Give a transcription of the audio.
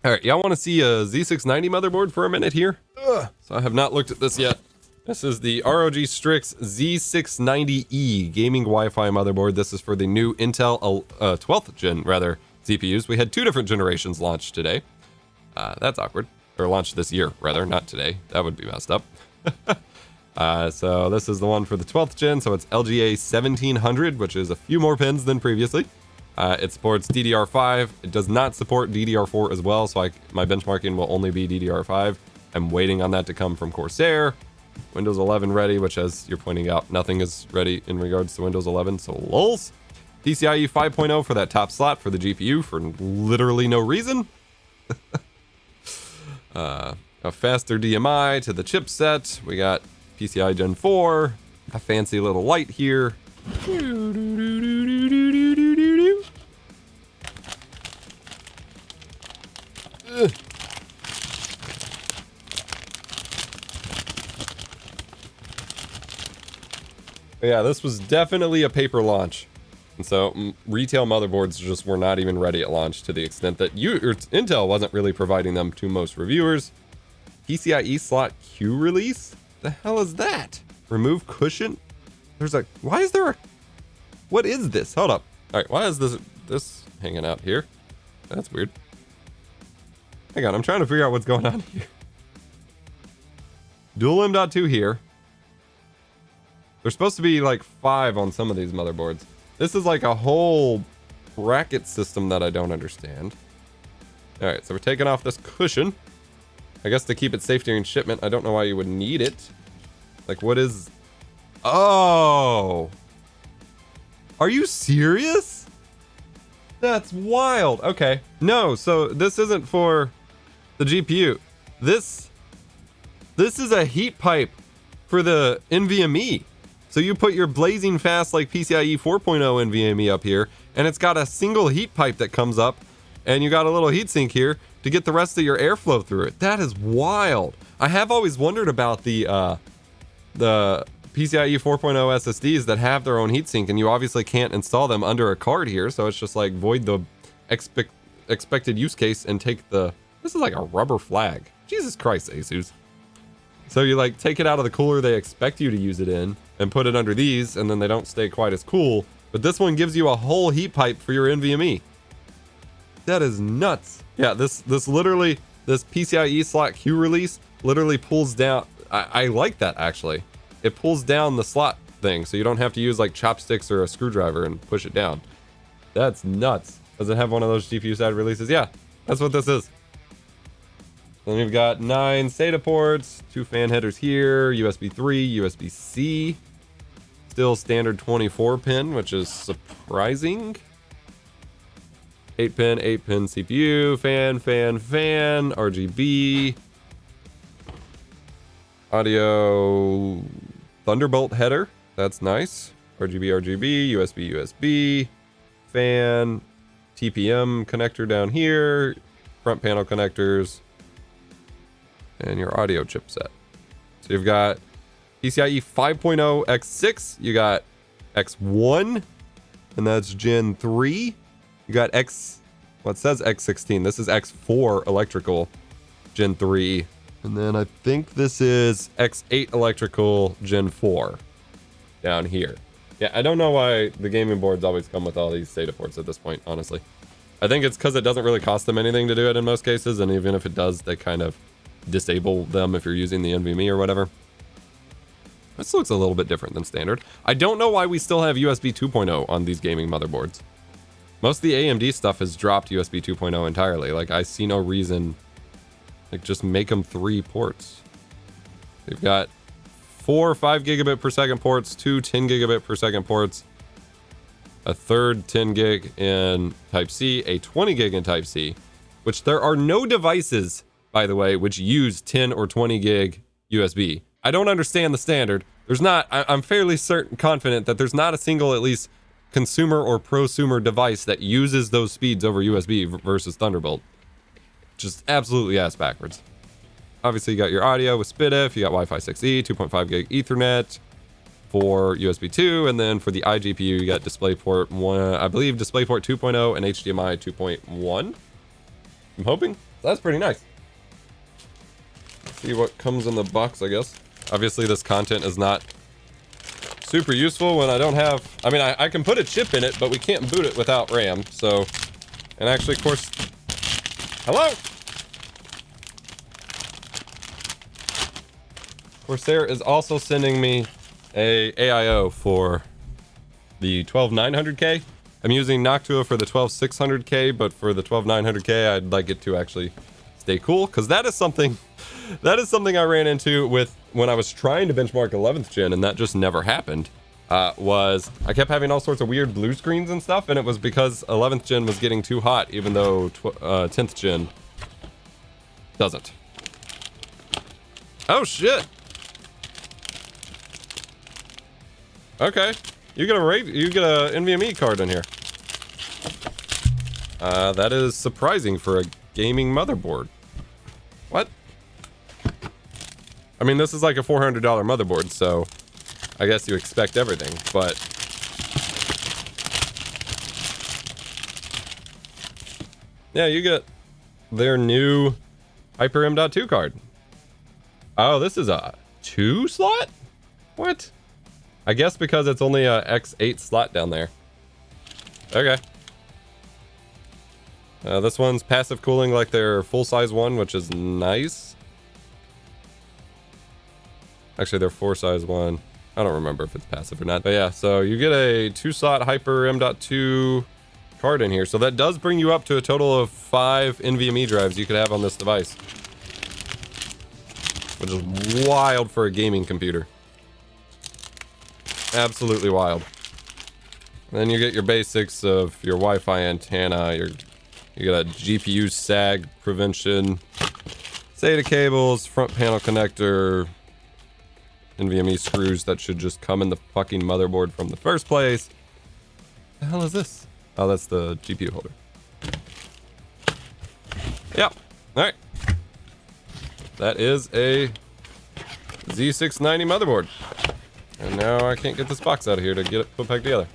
All right, y'all want to see a Z690 motherboard for a minute here? So I have not looked at this yet. This is the ROG Strix Z690E gaming Wi-Fi motherboard. This is for the new Intel 12th gen, rather, CPUs. We had two different generations launched today. That's awkward. Or launched this year, rather, not today. That would be messed up. So this is the one for the 12th gen, so it's LGA 1700, which is a few more pins than previously. It supports DDR5. It does not support DDR4 as well, so my benchmarking will only be DDR5. I'm waiting on that to come from Corsair. Windows 11 ready, which, as you're pointing out, nothing is ready in regards to Windows 11, so lulz. PCIe 5.0 for that top slot for the GPU for literally no reason. A faster DMI to the chipset. We got PCI Gen 4. A fancy little light here. Yeah, this was definitely a paper launch. And so retail motherboards just were not even ready at launch, to the extent that Intel wasn't really providing them to most reviewers. PCIe slot Q release? The hell is that? Remove cushion? Why is there a, what is this? Hold up. All right, why is this hanging out here? That's weird. Hang on, I'm trying to figure out what's going on here. Dual M.2 here. There's supposed to be like 5 on some of these motherboards. This is like a whole bracket system that I don't understand. All right, so we're taking off this cushion. I guess to keep it safe during shipment. I don't know why you would need it. Like, what is... Oh! Are you serious? That's wild. Okay. No, so this isn't for the GPU. This is a heat pipe for the NVMe. So you put your blazing fast like PCIe 4.0 NVMe up here, and it's got a single heat pipe that comes up, and you got a little heatsink here to get the rest of your airflow through it. That is wild. I have always wondered about the PCIe 4.0 SSDs that have their own heatsink, and you obviously can't install them under a card here, so it's just like void the expected use case and take the... This is like a rubber flag. Jesus Christ, Asus. So you like take it out of the cooler they expect you to use it in and put it under these, and then they don't stay quite as cool. But this one gives you a whole heat pipe for your NVMe. That is nuts. Yeah, this PCIe slot Q release literally pulls down. I like that, actually. It pulls down the slot thing, so you don't have to use like chopsticks or a screwdriver and push it down. That's nuts. Does it have one of those GPU side releases? Yeah, that's what this is. Then we've got 9 SATA ports, 2 fan headers here, USB 3, USB-C. Still standard 24 pin, which is surprising. 8 pin CPU, fan, RGB. Audio Thunderbolt header, that's nice. RGB, USB, fan, TPM connector down here, front panel connectors, and your audio chipset. So you've got PCIe 5.0 X6, you got X1, and that's Gen 3. You got it says X16. This is X4 electrical Gen 3. And then I think this is X8 electrical Gen 4 down here. Yeah, I don't know why the gaming boards always come with all these SATA ports at this point, honestly. I think it's because it doesn't really cost them anything to do it in most cases, and even if it does, they kind of disable them if you're using the NVMe or whatever. This looks a little bit different than standard. I don't know why we still have USB 2.0 on these gaming motherboards. Most of the AMD stuff has dropped USB 2.0 entirely. Like, I see no reason. Like, just make them 3 ports. We've got 4 5 gigabit per second ports, 2 10 gigabit per second ports, a third 10 gig in Type-C, a 20 gig in Type-C, which there are no devices, by the way, which use 10 or 20 gig USB. I don't understand the standard. There's not, I'm fairly confident that there's not a single, at least, consumer or prosumer device that uses those speeds over USB versus Thunderbolt. Just absolutely ass backwards. Obviously, you got your audio with SPDIF, you got Wi-Fi 6E, 2.5 gig Ethernet for USB 2, and then for the iGPU, you got DisplayPort 1, I believe DisplayPort 2.0 and HDMI 2.1. I'm hoping. That's pretty nice. See what comes in the box, I guess. Obviously, this content is not super useful when I don't have... I mean, I can put a chip in it, but we can't boot it without RAM, so... And actually, of course... Hello? Corsair is also sending me a AIO for the 12900K. I'm using Noctua for the 12600K, but for the 12900K, I'd like it to actually stay cool, because that is something I ran into with when I was trying to benchmark 11th gen, and that just never happened. Was I kept having all sorts of weird blue screens and stuff, and it was because 11th gen was getting too hot, even though 10th gen doesn't. Oh shit! Okay, you get a NVMe card in here. That is surprising for a gaming motherboard. What? I mean, this is like a $400 motherboard, so I guess you expect everything, but... Yeah, you get their new Hyper M.2 card. Oh, this is a 2 slot? What? I guess because it's only a X8 slot down there. Okay. This one's passive cooling like their full-size one, which is nice. Actually, their 4-size one, I don't remember if it's passive or not. But yeah, so you get a 2-slot Hyper M.2 card in here. So that does bring you up to a total of 5 NVMe drives you could have on this device. Which is wild for a gaming computer. Absolutely wild. And then you get your basics of your Wi-Fi antenna, you got a GPU sag prevention, SATA cables, front panel connector, NVMe screws that should just come in the fucking motherboard from the first place. The hell is this? Oh, that's the GPU holder. Yep. Alright. That is a Z690 motherboard. And now I can't get this box out of here to get it put back together.